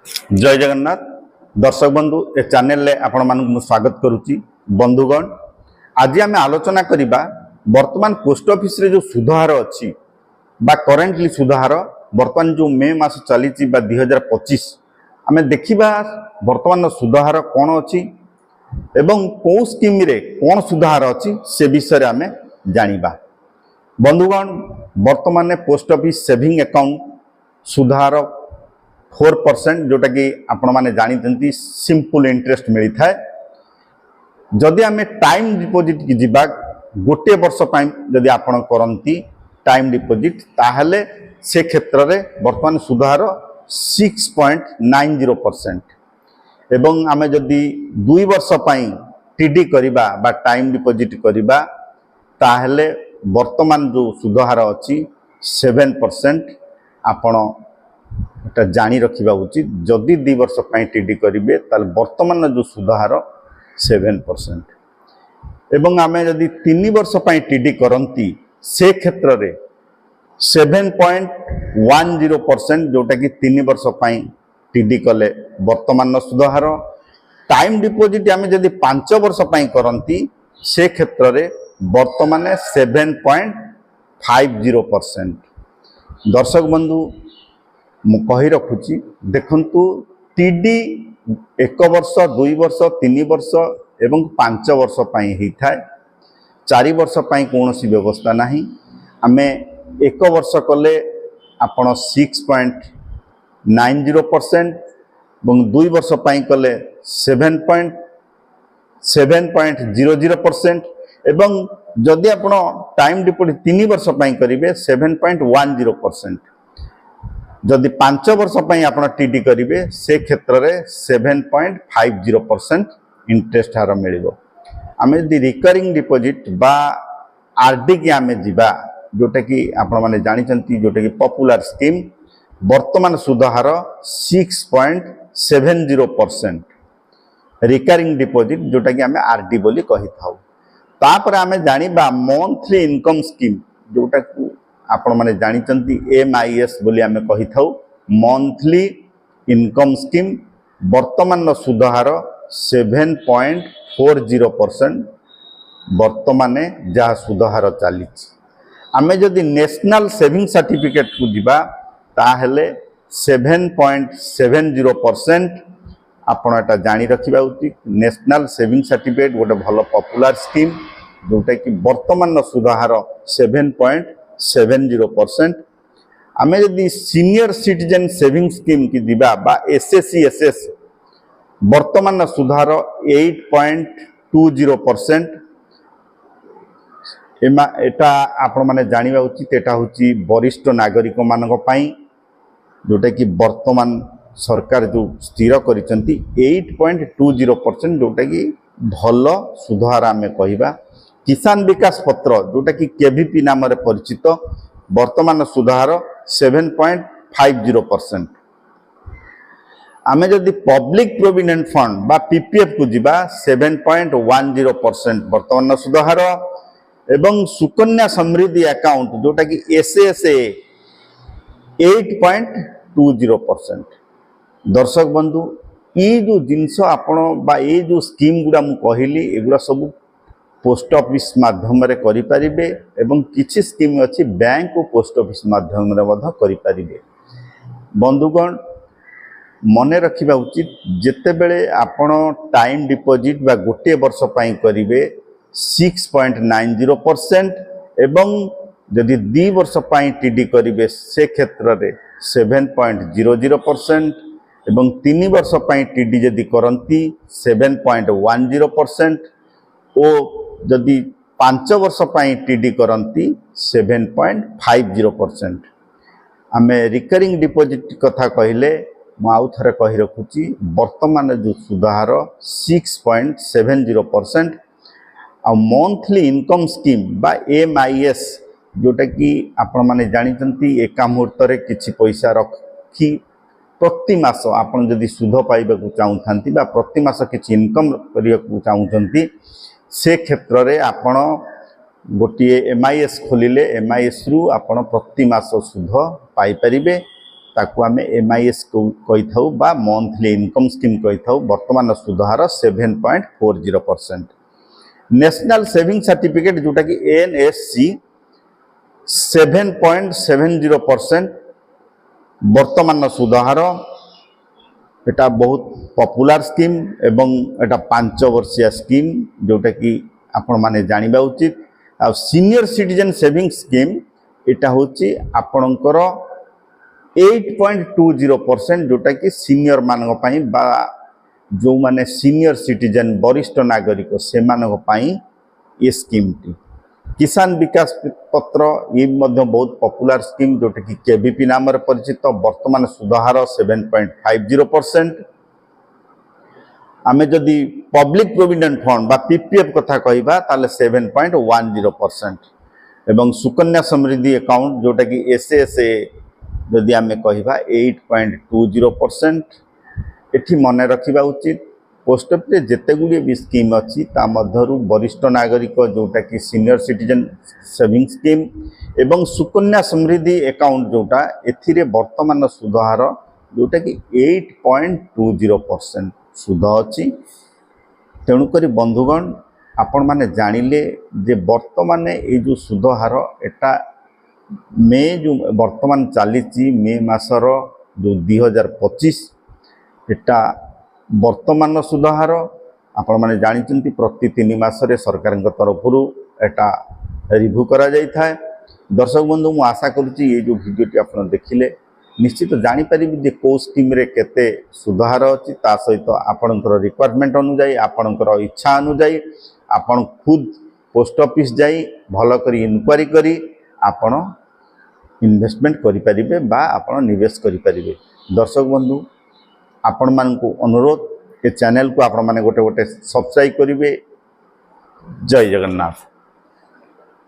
जय जगन्नाथ दर्शक बंधु ए चैनल रे आपण मानक स्वागत करुच्ची। बंधुगण आज आम आलोचना करवा वर्तमान पोस्ट ऑफिस रे जो सुधार अच्छी बा करेंटली सुधार वर्तमान जो मे मास चली 2025 आम देखा वर्तमान सुधार कौन अच्छी एवं कौ स्कीम रे कौन सुधार अच्छी से विषय आम जानिबा। बंधुगण वर्तमान पोस्ट ऑफिस सेविंग अकाउंट सुधार 4% जोटा कि आपण माने जानी सिंपल इंटरेस्ट मिलता है। जदि आम टाइम डिपोजिट की जीवा गोटे वर्ष जदि आपण करती टाइम डिपोजिट ताहले से क्षेत्र में वर्तमान सुधार 6.90% एवं आम जदि 2 वर्ष टीडी करिबा बा टाइम डिपोजिट करिबा ताहले वर्तमान जो सुधार अच्छी 7% आपण एटा जानी रखिबा उचित। जदि 2 वर्ष टीडी करिबे ताल वर्तमान जो सुधार 7% एवं आमे जदि 3 वर्ष टीडी करंती से क्षेत्र रे 7.10% जोटा कि 3 वर्ष टीडी कले वर्तमान सुधार। टाइम डिपोजिट आमे जदि 5 वर्ष करंती से क्षेत्र रे वर्तमान 7.50%। दर्शक बंधु मु कही रखुची देखंतु टीडी 1 वर्ष 2 वर्ष 3 वर्ष एवं 5 वर्ष ही थाए। 4 वर्ष कौन सी व्यवस्था नहीं। आमे 1 वर्ष कले आपण 6.90% एवं 2 वर्ष कले 7.00% एवं जदि आपण टाइम डिपोजिट 3 वर्ष करेंगे 7.10%। जदि 5 वर्ष आप टीडी करेंगे से क्षेत्र में 7.50% इंटरेस्ट हार मिल। आम यदि रिकरिंग डिपोजिट बा आरडी की आम जीवा जोटा कि आपण मैंने जानते जोटा कि पॉपुलर स्कीम वर्तमान सुधार 6.70% रिकरिंग डिपोजिट जोटा कि आम आरडी बोली कही था। तापर आम जानिबा मंथली इनकम स्कीम जोटा कि आपण मैंने जानते MIS बोली आम कही था। मंथली इनकम स्कीम वर्तमान सुधार 7.40% वर्तमान जहाँ सुधार चली। आम जदि नेशनल सेविंग सर्टिफिकेट को जीवा ताहले 7.70% आपण एटा जानी रखिबा उचित। नेशनल सेविंग सर्टिफिकेट गोटे भल पॉपुलर स्कीम जोटा कि वर्तमान सुधार 7.70%। आम यदि सीनियर सिटीजन सेविंग स्कीम की दिबा बा SSC/SS वर्तमान सुधार 8.20%। एटा आपण माने जानिबा उचित। एटा होची वरिष्ठ नागरिक मानक पई जोटा कि वर्तमान सरकार जो स्थिर करिसंती 8.20% जोटा कि भल सुधार आम कहवा। किसान विकास पत्र जोटा कि KVP नाम रे परिचित वर्तमान सुधार 7.50%। आम जदि पब्लिक प्रोविडेंट फंड बा PPF को जीवा 7.10% वर्तमान सुधार एवं सुकन्या समृद्धि अकाउंट जोटा कि SSA 8.20%। दर्शक बंधु ये जो जिनस आपण बा ये जो स्कीम गुड़ा मु कहली एगुड़ा सब पोस्ट ऑफिस माध्यम रे करि परिबे एवं किछि स्कीम अछि बैंक और पोस्ट ऑफिस माध्यम रे मध करि परिबे। बंधुगण मने रखिबा उचित जेते बेले आपण टाइम डिपोजिट बा गोटे वर्ष करिवे 6.90% एवं यदि 2 वर्ष टीडी करिवे से क्षेत्र रे 7.00% एवं 3 वर्ष टीडी यदि करंती 7.10% और जदि 5 वर्ष टीडी करंती 7.50%। आम रिकरिंग डिपोजिट कथा कहले आउ थे कही रखुची वर्तमान जो सुधार 6.70% आ मंथली इनकम स्कीम बा MIS जोटा कि आपण माने जानते एका मुहूर्त रे किछि पैसा रखी प्रति मास आपण जदि सुध पाइबा चाहूँ बा प्रति मास किछि इनकम करिया चाहूँगी से क्षेत्र रे आपण गोटे MIS खोलिले MIS रु आपण प्रति मास सुध पाई परिबे। ताकू आम MIS कही था बा मंथली इनकम स्कीम कही था। वर्तमान सुध हार 7.40%। नेशनल सेविंग सर्टिफिकेट जोटा कि NSC 7.70%। वर्तमान सुध हार एटा बहुत पॉपुलर स्कीम एवं एटा 5 वर्षिया स्कीम जोटा कि आपण माने जानिबा उचित। आ सीनियर सिटीजन सेविंग स्कीम एटा होची आपणकर 8.20% जोटा कि सीनियर मानक पई बा जो माने सीनियर सिटीजन वरिष्ठ नागरिक से मानक पई ये स्कीम टी। किसान विकास पत्र ये मध्य बहुत पॉपुलर स्कीम जोटा कि KVP नाम परिचित। वर्तमान सुध हार 7.50%। आमे जदि पब्लिक प्रोविडेंट फंड बा PPF कथा कहबा ताले 7.10%। एवं सुकन्या समृद्धि अकाउंट जोटा कि SSA जदि आमे कहबा 8.20%। एठी मने रखिबा उचित पोस्ट ऑफिस जेते गुडी भी स्कीम अछि ता मध्यरु वरिष्ठ नागरिक जोटा कि सीनियर सिटीजन सेविंग स्कीम एवं सुकन्या समृद्धि अकाउंट जोटा एथिरे वर्तमान सुध हार जोटा कि 8.20% सुध अछि। तेणुकरी बंधुगण आपण माने जानिले जे वर्तमान ए जो सुध हार एटा मे जो वर्तमान चली मे मासर जो 2025 एटा वर्तमान सुध हार आपण माने जानिचंती प्रति 3 मासरे सरकार तरफ एटा रिव्यू करा जाई थाए। दर्शक बंधु मु आशा करूची ये जो वीडियोटी आपण देखिले निश्चित जानी परिबि जे को स्कीम रे केते सुध हार अछि ता सहित आपणकर रिक्वायरमेंट अनुसार आपणकर इच्छा अनुसार आपण खुद पोस्ट ऑफिस जाई भलो करी इंक्वायरी करी आपण इन्वेस्टमेंट करि परिबे बा आपण निवेश करि परिबे। दर्शक बंधु आपण मानकु अनुरोध ए चैनल को आपण माने गोटे गोटे सब्सक्राइब करिवे। जय जगन्नाथ।